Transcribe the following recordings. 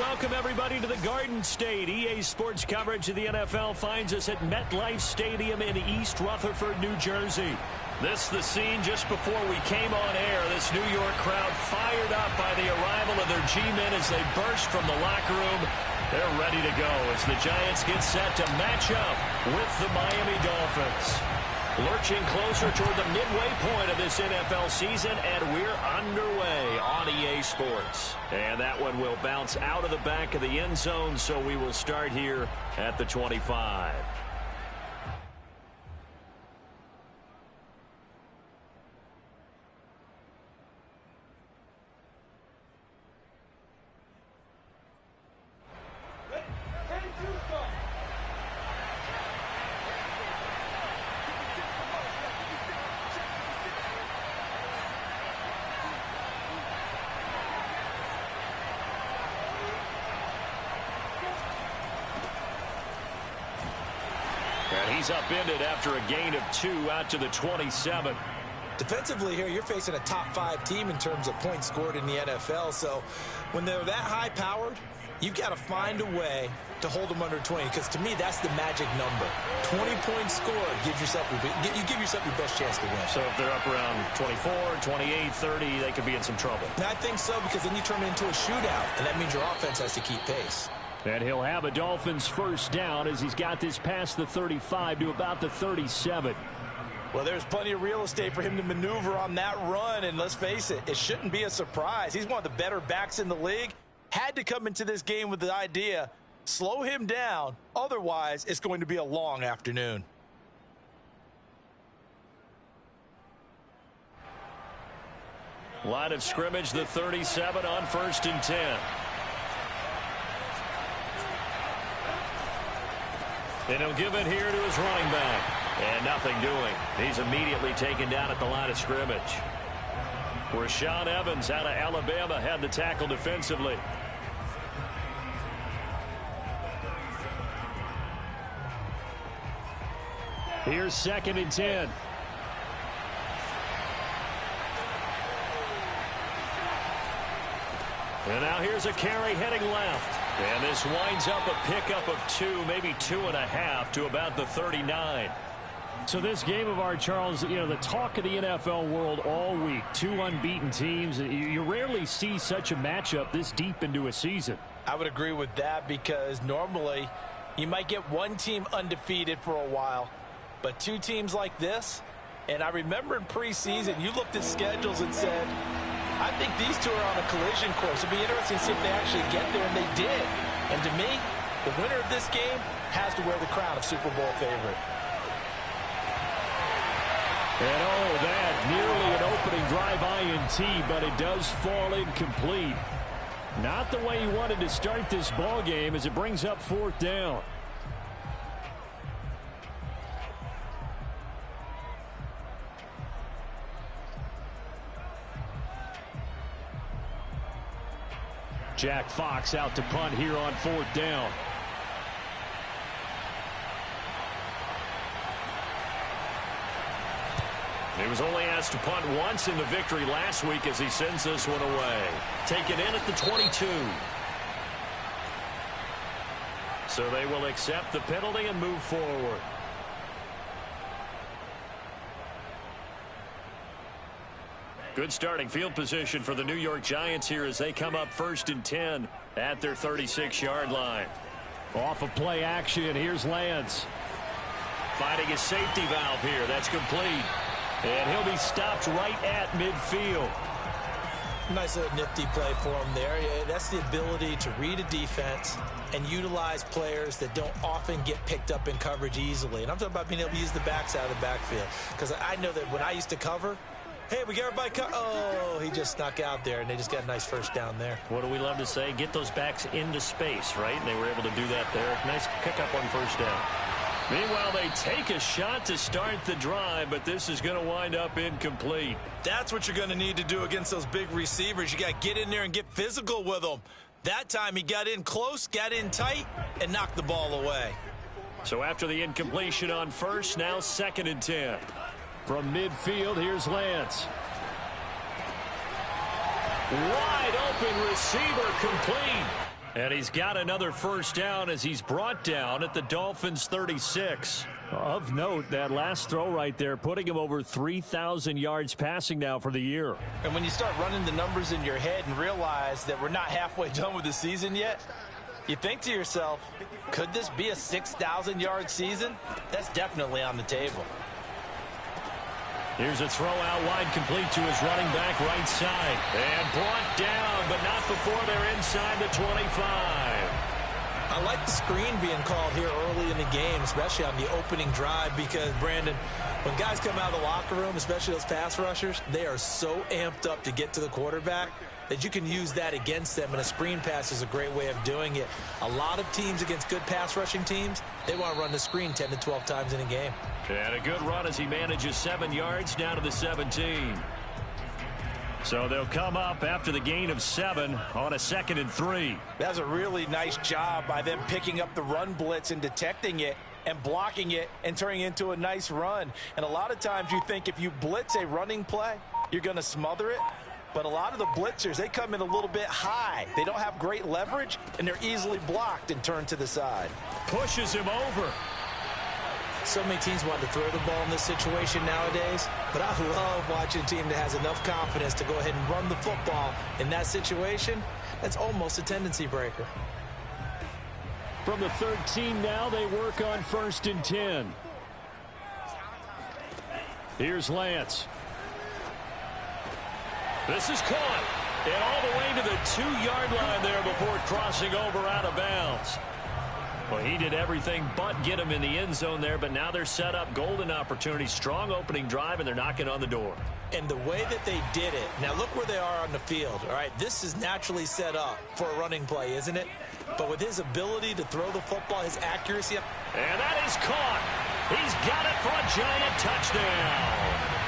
welcome everybody to the Garden State. EA Sports coverage of the NFL finds us at MetLife Stadium in East Rutherford, New Jersey. This is the scene just before we came on air. This New York crowd fired up by the arrival of their G-men as they burst from the locker room. They're ready to go as the Giants get set to match up with the Miami Dolphins. Lurching closer toward the midway point of this NFL season, and we're underway on EA Sports. And that one will bounce out of the back of the end zone, so we will start here at the 25. And he's upended after a gain of 2 out to the 27. Defensively here, you're facing a top 5 team in terms of points scored in the NFL. So when they're that high-powered, you've got to find a way to hold them under 20. Because to me, that's the magic number. 20 points scored gives yourself you give yourself your best chance to win. So if they're up around 24, 28, 30, they could be in some trouble. And I think so, because then you turn it into a shootout, and that means your offense has to keep pace. And he'll have a Dolphins first down as he's got this past the 35 to about the 37. Well, there's plenty of real estate for him to maneuver on that run, and let's face it, it shouldn't be a surprise. He's one of the better backs in the league. Had to come into this game with the idea, slow him down, otherwise it's going to be a long afternoon. Line of scrimmage, the 37 on 1st and 10. And he'll give it here to his running back. And nothing doing. He's immediately taken down at the line of scrimmage. Rashaan Evans out of Alabama had the tackle defensively. Here's 2nd and 10. And now here's a carry heading left. And this winds up a pickup of 2, maybe 2.5 to about the 39. So this game of ours, Charles, you know, the talk of the NFL world all week. 2 unbeaten teams. You rarely see such a matchup this deep into a season. I would agree with that, because normally you might get one team undefeated for a while. But 2 teams like this, and I remember in preseason, you looked at schedules and said, I think these 2 are on a collision course. It'll be interesting to see if they actually get there, and they did. And to me, the winner of this game has to wear the crown of Super Bowl favorite. And oh, that nearly an opening drive INT, but it does fall incomplete. Not the way he wanted to start this ball game as it brings up 4th down. Jack Fox out to punt here on 4th down. He was only asked to punt once in the victory last week as he sends this one away. Taken in at the 22. So they will accept the penalty and move forward. Good starting field position for the New York Giants here as they come up 1st and 10 at their 36-yard line. Off of play action, here's Lance. Finding his safety valve here. That's complete. And he'll be stopped right at midfield. Nice little nifty play for him there. Yeah, that's the ability to read a defense and utilize players that don't often get picked up in coverage easily. And I'm talking about being able to use the backs out of the backfield. Because I know that when I used to cover, hey, we got everybody oh, he just snuck out there, and they just got a nice first down there. What do we love to say? Get those backs into space, right? And they were able to do that there. Nice pickup on 1st down. Meanwhile, they take a shot to start the drive, but this is going to wind up incomplete. That's what you're going to need to do against those big receivers. You got to get in there and get physical with them. That time he got in close, got in tight, and knocked the ball away. So after the incompletion on 1st, now 2nd and 10. From midfield, here's Lance. Wide open receiver complete. And he's got another first down as he's brought down at the Dolphins' 36. Of note, that last throw right there, putting him over 3,000 yards passing now for the year. And when you start running the numbers in your head and realize that we're not halfway done with the season yet, you think to yourself, could this be a 6,000-yard season? That's definitely on the table. Here's a throw out wide, complete to his running back right side. And brought down, but not before they're inside the 25. I like the screen being called here early in the game, especially on the opening drive, because, Brandon, when guys come out of the locker room, especially those pass rushers, they are so amped up to get to the quarterback that you can use that against them, and a screen pass is a great way of doing it. A lot of teams against good pass rushing teams, they want to run the screen 10 to 12 times in a game. And a good run as he manages 7 yards down to the 17. So they'll come up after the gain of 7 on a 2nd and 3. That's a really nice job by them picking up the run blitz and detecting it and blocking it and turning it into a nice run. And a lot of times you think if you blitz a running play, you're going to smother it. But a lot of the blitzers, they come in a little bit high. They don't have great leverage, and they're easily blocked and turned to the side. Pushes him over. So many teams want to throw the ball in this situation nowadays, but I love watching a team that has enough confidence to go ahead and run the football in that situation. That's almost a tendency breaker. From the 13 now, they work on 1st and 10. Here's Lance. This is caught. And all the way to the 2-yard line there before crossing over out of bounds. Well, he did everything but get him in the end zone there, but now they're set up golden opportunity, strong opening drive, and they're knocking on the door. And the way that they did it, now look where they are on the field, all right? This is naturally set up for a running play, isn't it? But with his ability to throw the football, his accuracy. And that is caught. He's got it for a giant touchdown.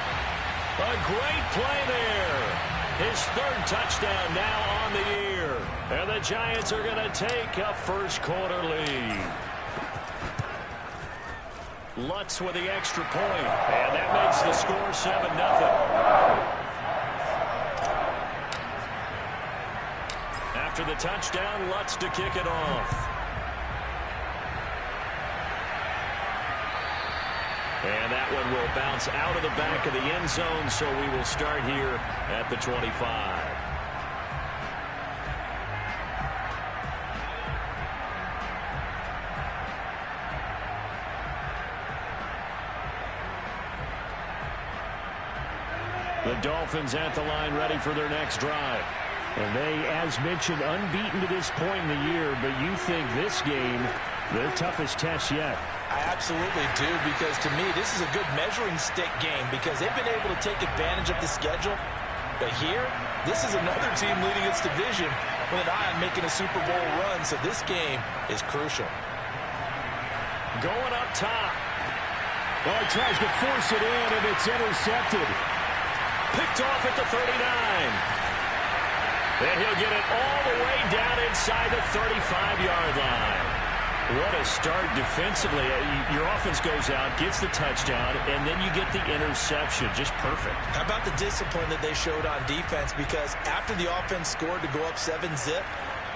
A great play there. His 3rd touchdown now on the year. And the Giants are going to take a first-quarter lead. Lutz with the extra point. And that makes the score 7-0. After the touchdown, Lutz to kick it off. And that one will bounce out of the back of the end zone, so we will start here at the 25. The Dolphins at the line, ready for their next drive. And they, as mentioned, unbeaten to this point in the year, but you think this game, their toughest test yet. I absolutely do, because to me, this is a good measuring stick game because they've been able to take advantage of the schedule. But here, this is another team leading its division with an eye on making a Super Bowl run, so this game is crucial. Going up top. Oh, he tries to force it in, and it's intercepted. Picked off at the 39. And he'll get it all the way down inside the 35-yard line. What a start defensively. Your offense goes out, gets the touchdown, and then you get the interception. Just perfect. How about the discipline that they showed on defense? Because after the offense scored to go up 7-zip,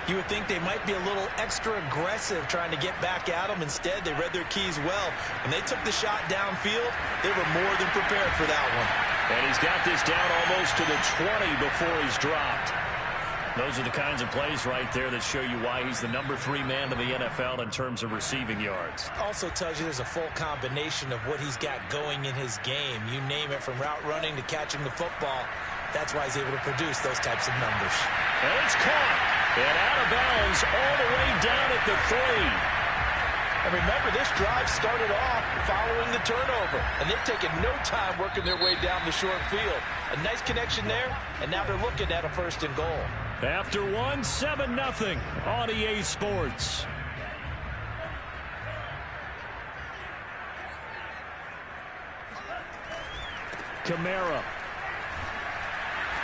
you would think they might be a little extra aggressive trying to get back at them. Instead, they read their keys well. When they took the shot downfield, they were more than prepared for that one. And he's got this down almost to the 20 before he's dropped. Those are the kinds of plays right there that show you why he's the #3 man in the NFL in terms of receiving yards. Also tells you there's a full combination of what he's got going in his game. You name it, from route running to catching the football. That's why he's able to produce those types of numbers. And it's caught. And out of bounds all the way down at the 3. And remember, this drive started off following the turnover. And they've taken no time working their way down the short field. A nice connection there, and now they're looking at a 1st and goal. After 1, 7-0 on EA Sports. Kamara.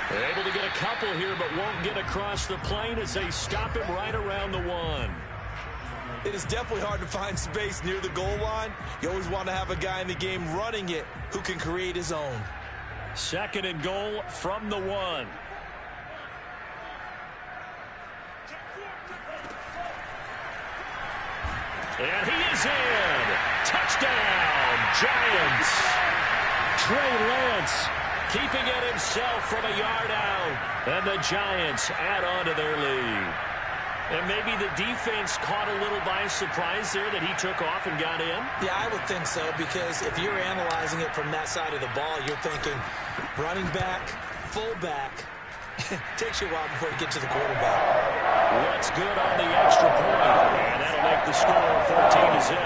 They're able to get a couple here, but won't get across the plane as they stop him right around the 1. It is definitely hard to find space near the goal line. You always want to have a guy in the game running it who can create his own. 2nd and goal from the 1. And he is in. Touchdown, Giants. Trey Lance keeping it himself from a yard out. And the Giants add on to their lead. And maybe the defense caught a little by surprise there that he took off and got in? Yeah, I would think so, because if you're analyzing it from that side of the ball, you're thinking running back, fullback. Takes you a while before you get to the quarterback. What's good on the extra point? And that'll make the score 14-0.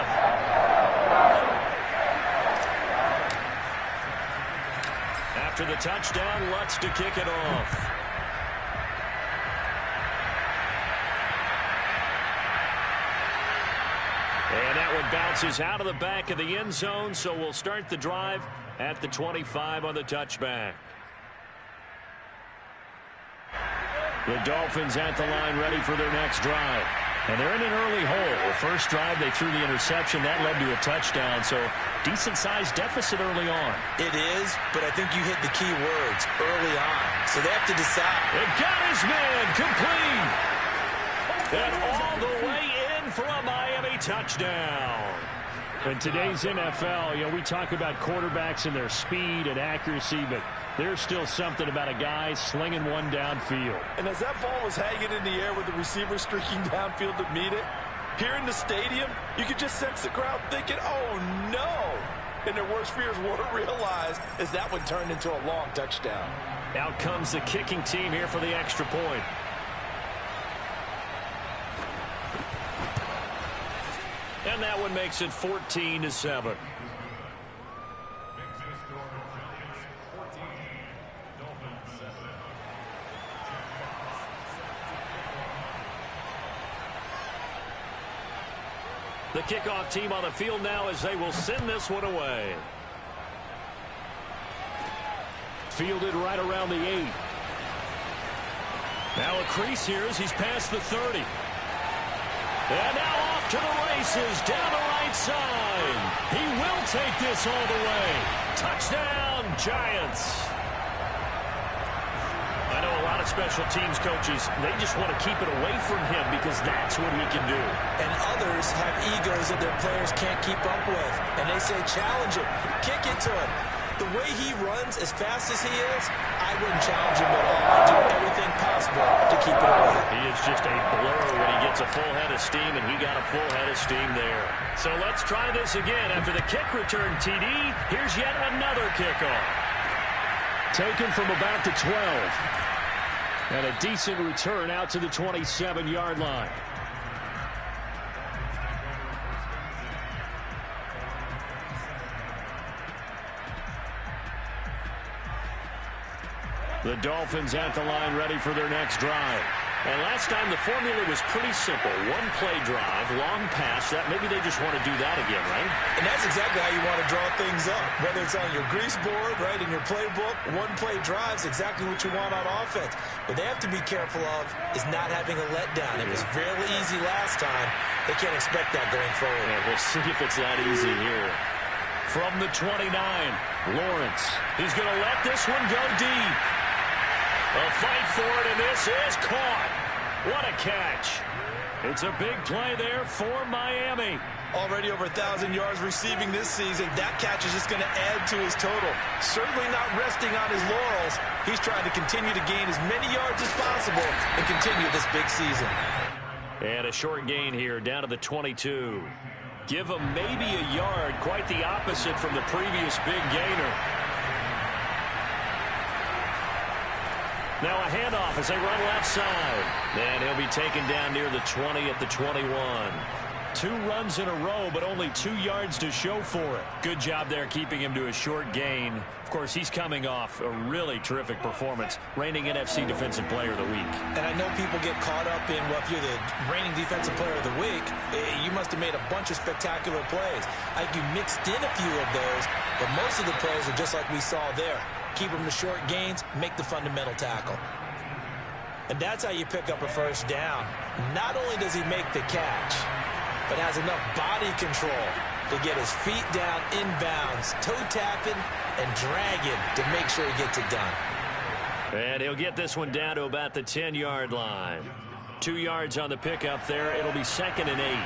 After the touchdown, Lutz to kick it off. And that one bounces out of the back of the end zone, so we'll start the drive at the 25 on the touchback. The Dolphins at the line ready for their next drive. And they're in an early hole. The first drive, they threw the interception. That led to a touchdown, so decent-sized deficit early on. It is, but I think you hit the key words, early on. So they have to decide. It got his man complete. And all the way in for a Miami touchdown. In today's NFL, we talk about quarterbacks and their speed and accuracy, but there's still something about a guy slinging one downfield. And as that ball was hanging in the air with the receiver streaking downfield to meet it, here in the stadium, you could just sense the crowd thinking, oh, no. And their worst fears were realized as that one turned into a long touchdown. Out comes the kicking team here for the extra point. And that one makes it 14-7. The kickoff team on the field now as they will send this one away. Fielded right around the 8. Now a crease here as he's past the 30. And now off to the races down the right side. He will take this all the way. Touchdown, Giants. I know a lot of special teams coaches, they just want to keep it away from him because that's what he can do. And others have egos that their players can't keep up with. And they say, challenge him, kick it to him. The way he runs as fast as he is, I wouldn't challenge him at all. I'd do everything possible to keep it away. He is just a blur when he gets a full head of steam, and he got a full head of steam there. So let's try this again. After the kick return TD, here's yet another kickoff. Taken from about the 12. And a decent return out to the 27-yard line. The Dolphins at the line ready for their next drive. And last time the formula was pretty simple. One play drive, long pass. That maybe they just want to do that again, right? And that's exactly how you want to draw things up. Whether it's on your grease board, right, in your playbook, one play drive is exactly what you want on offense. What they have to be careful of is not having a letdown. It was fairly easy last time. They can't expect that going forward. Yeah, we'll see if it's that easy here. From the 29, Lawrence. He's going to let this one go deep. A fight for it, and this is caught. What a catch. It's a big play there for Miami. Already over 1,000 yards receiving this season. That catch is just going to add to his total. Certainly not resting on his laurels. He's trying to continue to gain as many yards as possible and continue this big season. And a short gain here down to the 22. Give him maybe a yard. Quite the opposite from the previous big gainer. Now a handoff as they run left side. And he'll be taken down near the 20 at the 21. 2 runs in a row, but only 2 yards to show for it. Good job there keeping him to a short gain. Of course, he's coming off a really terrific performance, reigning NFC Defensive Player of the Week. And I know people get caught up in, well, if you're the reigning Defensive Player of the Week, you must have made a bunch of spectacular plays. I think you mixed in a few of those, but most of the plays are just like we saw there. Keep them to short gains, make the fundamental tackle. And that's how you pick up a first down. Not only does he make the catch, but has enough body control to get his feet down inbounds, toe tapping and dragging to make sure he gets it done. And he'll get this one down to about the 10-yard line. 2 yards on the pickup there. It'll be 2nd and 8.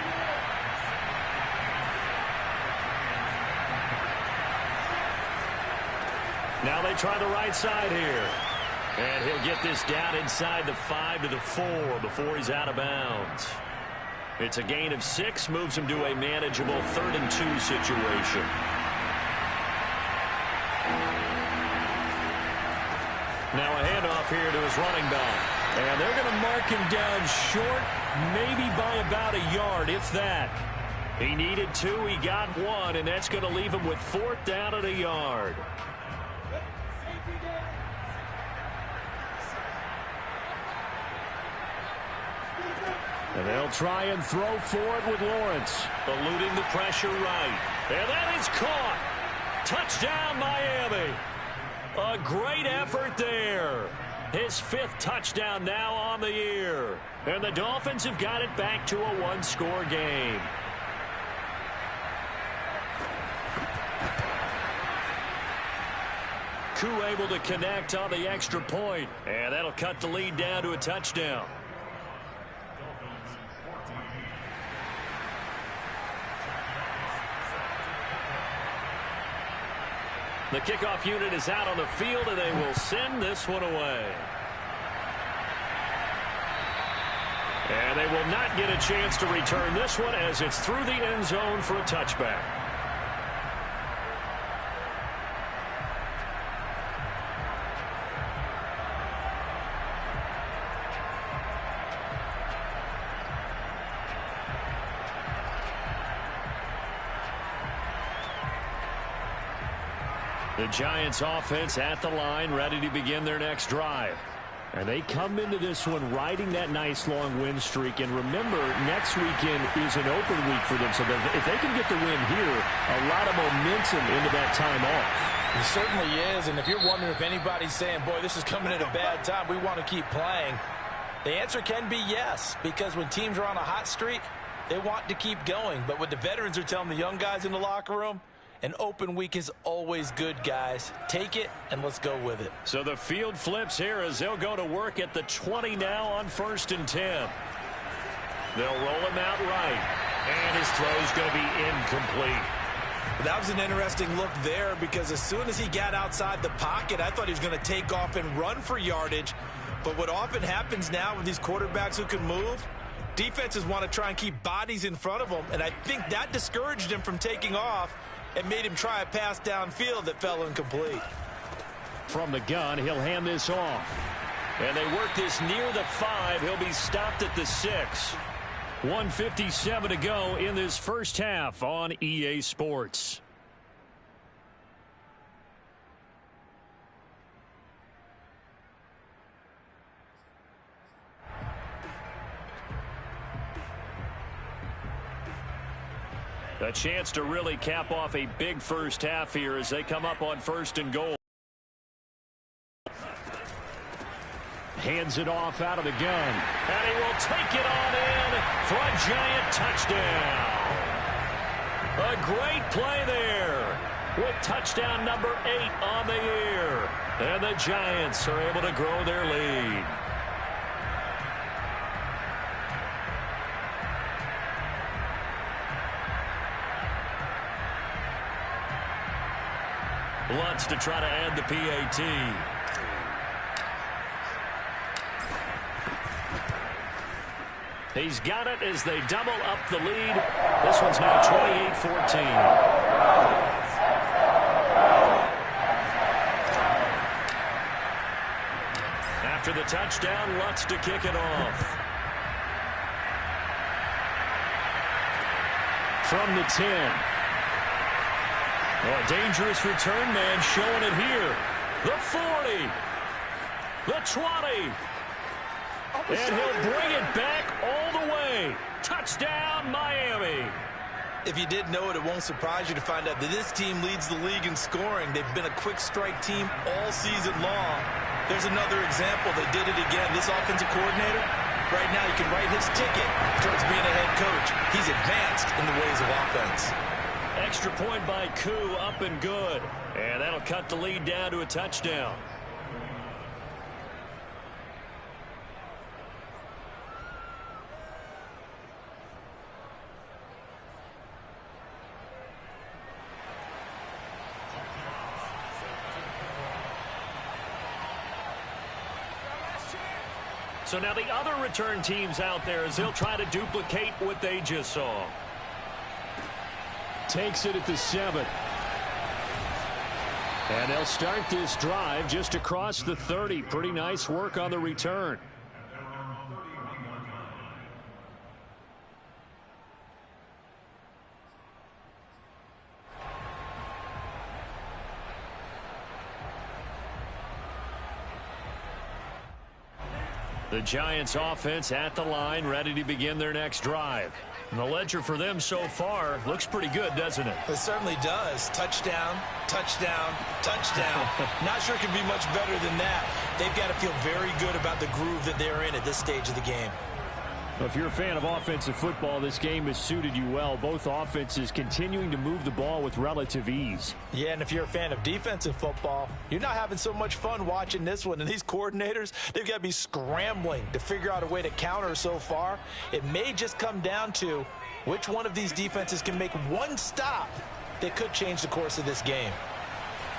Now they try the right side here. And he'll get this down inside the 5 to the 4 before he's out of bounds. It's a gain of 6, moves him to a manageable 3rd and 2 situation. Now a handoff here to his running back. And they're going to mark him down short, maybe by about a yard, if that. He needed 2, he got 1, and that's going to leave him with 4th down at a yard. And they'll try and throw for it with Lawrence. Eluding the pressure right. And that is caught. Touchdown, Miami. A great effort there. His 5th touchdown now on the year. And the Dolphins have got it back to a 1-score game. Koo able to connect on the extra point. And that'll cut the lead down to a touchdown. The kickoff unit is out on the field, and they will send this one away. And they will not get a chance to return this one as it's through the end zone for a touchback. The Giants offense at the line, ready to begin their next drive. And they come into this one riding that nice long win streak. And remember, next weekend is an open week for them. So that if they can get the win here, a lot of momentum into that time off. It certainly is. And if you're wondering if anybody's saying, boy, this is coming at a bad time, we want to keep playing, the answer can be yes. Because when teams are on a hot streak, they want to keep going. But what the veterans are telling the young guys in the locker room, an open week is always good, guys. Take it, and let's go with it. So the field flips here as they'll go to work at the 20 now on 1st and 10. They'll roll him out right. And his throw's going to be incomplete. That was an interesting look there because as soon as he got outside the pocket, I thought he was going to take off and run for yardage. But what often happens now with these quarterbacks who can move, defenses want to try and keep bodies in front of them. And I think that discouraged him from taking off and made him try a pass downfield that fell incomplete. From the gun, he'll hand this off. And they work this near the 5. He'll be stopped at the 6. 1:57 to go in this first half on EA Sports. A chance to really cap off a big first half here as they come up on 1st and goal. Hands it off out of the gun. And he will take it on in for a giant touchdown. A great play there with touchdown number 8 on the year. And the Giants are able to grow their lead. Lutz to try to add the PAT. He's got it as they double up the lead. This one's now 28-14. After the touchdown, Lutz to kick it off. From the 10. Oh, a dangerous return man showing it here. The 40. The 20. And he'll bring it back all the way. Touchdown, Miami. If you didn't know it, it won't surprise you to find out that this team leads the league in scoring. They've been a quick strike team all season long. There's another example. They did it again. This offensive coordinator, right now, you can write his ticket towards being a head coach. He's advanced in the ways of offense. Extra point by Koo, up and good. And that'll cut the lead down to a touchdown. So now the other return teams out there as they'll try to duplicate what they just saw. Takes it at the 7. And they'll start this drive just across the 30. Pretty nice work on the return. The Giants offense at the line, ready to begin their next drive. And the ledger for them so far looks pretty good, doesn't it? It certainly does. Touchdown, touchdown, touchdown. Not sure it can be much better than that. They've got to feel very good about the groove that they're in at this stage of the game. Well, if you're a fan of offensive football, this game has suited you well. Both offenses continuing to move the ball with relative ease. Yeah, and if you're a fan of defensive football, you're not having so much fun watching this one. And these coordinators, they've got to be scrambling to figure out a way to counter so far. It may just come down to which one of these defenses can make one stop that could change the course of this game.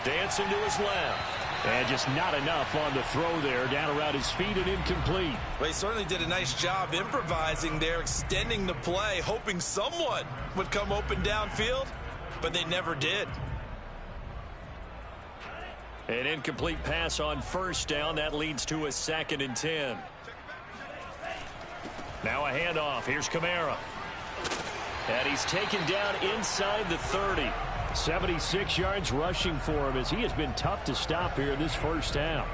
Dancing to his left. And just not enough on the throw there, down around his feet and incomplete. Well, he certainly did a nice job improvising there, extending the play, hoping someone would come open downfield, but they never did. An incomplete pass on first down. That leads to a 2nd and 10. Now a handoff. Here's Kamara. And he's taken down inside the 30. 76 yards rushing for him as he has been tough to stop here this first half.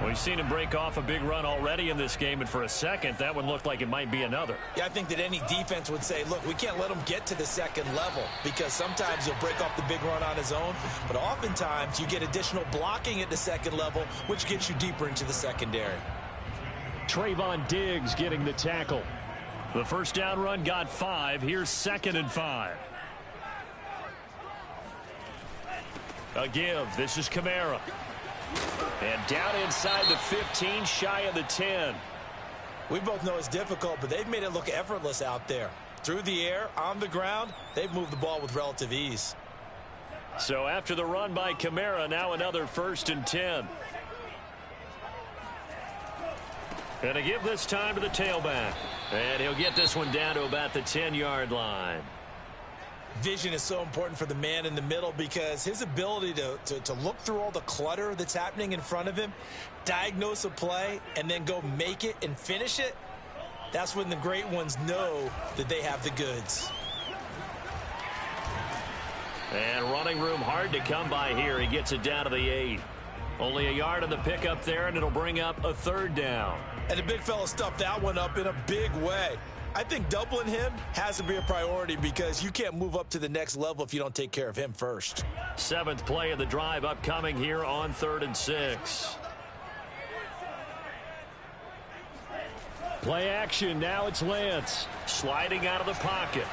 We've seen him break off a big run already in this game, and for a second, that one looked like it might be another. Yeah, I think that any defense would say, look, we can't let him get to the second level because sometimes he'll break off the big run on his own, but oftentimes you get additional blocking at the second level, which gets you deeper into the secondary. Trayvon Diggs getting the tackle. The first down run got 5. Here's 2nd and 5. A give. This is Kamara. And down inside the 15, shy of the 10. We both know it's difficult, but they've made it look effortless out there. Through the air, on the ground, they've moved the ball with relative ease. So after the run by Kamara, now another 1st and 10. And a give this time to the tailback. And he'll get this one down to about the 10-yard line. Vision is so important for the man in the middle because his ability to look through all the clutter that's happening in front of him, diagnose a play, and then go make it and finish it, that's when the great ones know that they have the goods. And running room hard to come by here. He gets it down to the 8. Only a yard on the pickup there, and it'll bring up a 3rd down. And the big fella stuffed that one up in a big way. I think doubling him has to be a priority because you can't move up to the next level if you don't take care of him first. 7th play of the drive upcoming here on 3rd and 6. Play action. Now it's Lance. Sliding out of the pocket.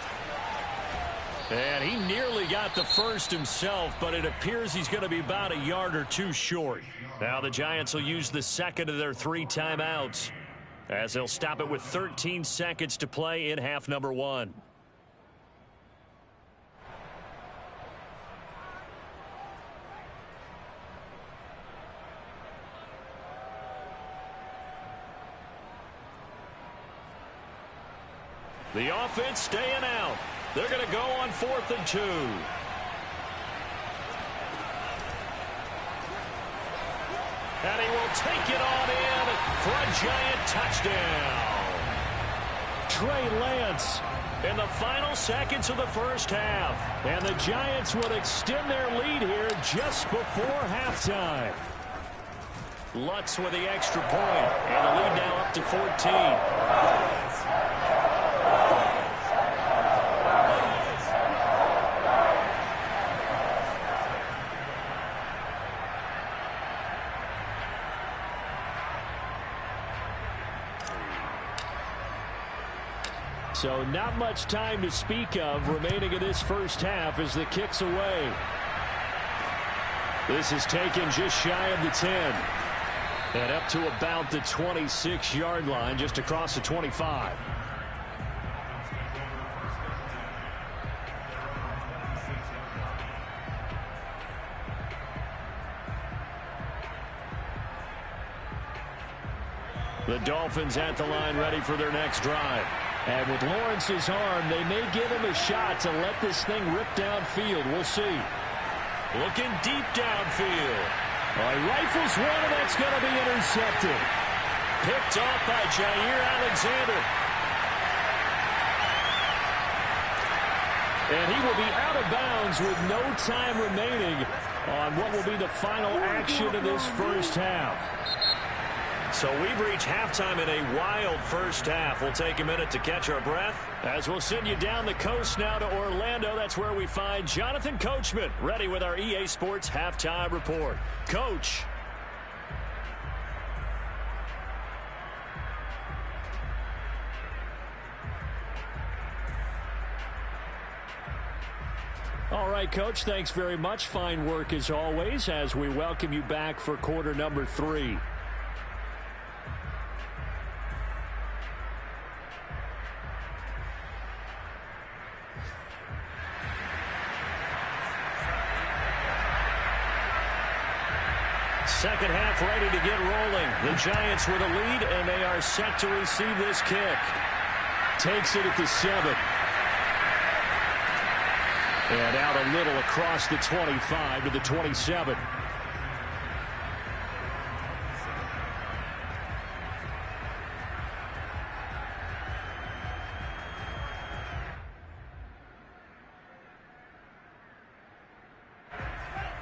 And he nearly got the first himself, but it appears he's going to be about a yard or 2 short. Now the Giants will use the 2nd of their 3 timeouts, as they'll stop it with 13 seconds to play in half number 1. The offense staying out. They're going to go on 4th and 2. And he will take it on in for a Giant touchdown. Trey Lance In the final seconds of the first half. And the Giants will extend their lead here just before halftime. Lutz with the extra point. And the lead now up to 14. So not much time to speak of remaining in this first half as the kick's away. This is taken just shy of the 10. And up to about the 26-yard line, just across the 25. The Dolphins at the line ready for their next drive. And with Lawrence's arm, they may give him a shot to let this thing rip downfield. We'll see. Looking deep downfield. He rifles one, and that's going to be intercepted. Picked off by Jair Alexander. And he will be out of bounds with no time remaining on what will be the final action of this first half. So we've reached halftime in a wild first half. We'll take a minute to catch our breath as we'll send you down the coast now to Orlando. That's where we find Jonathan Coachman ready with our EA Sports Halftime Report. Coach. All right, Coach, thanks very much. Fine work as always as we welcome you back for quarter number 3. Second half ready to get rolling. The Giants with a lead, and they are set to receive this kick. Takes it at the 7. And out a little across the 25 to the 27.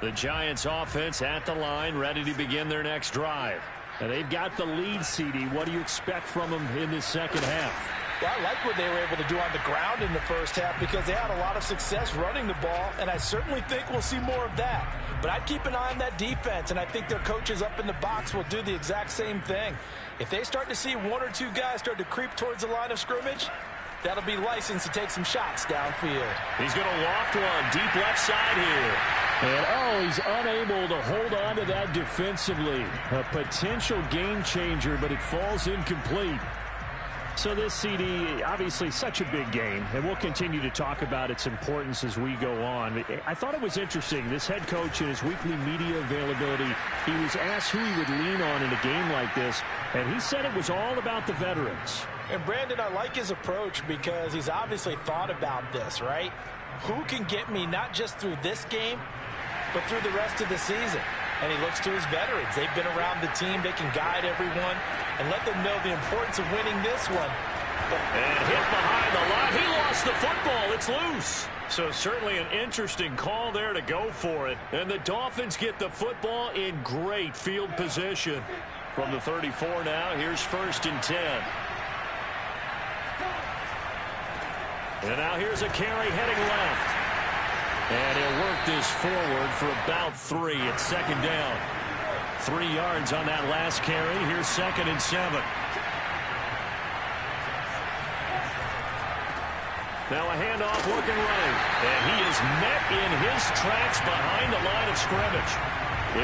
The Giants offense at the line, ready to begin their next drive. And they've got the lead, CD. What do you expect from them in the second half? Well, I like what they were able to do on the ground in the first half because they had a lot of success running the ball, and I certainly think we'll see more of that. But I'd keep an eye on that defense, and I think their coaches up in the box will do the exact same thing. If they start to see one or two guys start to creep towards the line of scrimmage, that'll be licensed to take some shots downfield. He's going to loft one deep left side here. And, he's unable to hold on to that defensively. A potential game changer, but it falls incomplete. So this, CD, obviously such a big game, and we'll continue to talk about its importance as we go on. I thought it was interesting. This head coach in his weekly media availability, he was asked who he would lean on in a game like this, and he said it was all about the veterans. And, Brandon, I like his approach because he's obviously thought about this, right? Who can get me not just through this game, but through the rest of the season? And he looks to his veterans. They've been around the team. They can guide everyone and let them know the importance of winning this one. And hit behind the line. He lost the football. It's loose. So certainly an interesting call there to go for it. And the Dolphins get the football in great field position. From the 34 now, here's 1st and 10. And now here's a carry heading left. And he'll work this forward for about 3 at 2nd down. 3 yards on that last carry. Here's 2nd and 7. Now a handoff working right. And he is met in his tracks behind the line of scrimmage.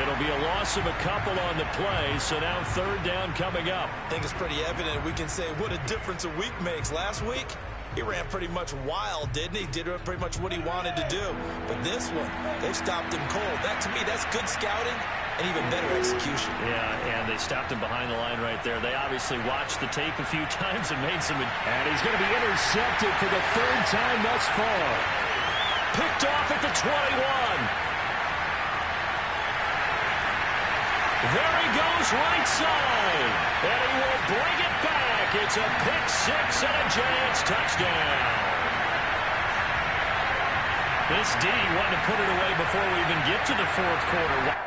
It'll be a loss of a couple on the play, so now 3rd down coming up. I think it's pretty evident we can say what a difference a week makes. Last week, he ran pretty much wild, didn't he? Did pretty much what he wanted to do. But this one, they stopped him cold. That, to me, that's good scouting and even better execution. Yeah, and they stopped him behind the line right there. They obviously watched the tape a few times and made some... And he's going to be intercepted for the 3rd time thus far. Picked off at the 21. There he goes right side. And he will bring it back. It's a pick 6 and a Giants touchdown. This D wanted to put it away before we even get to the 4th quarter.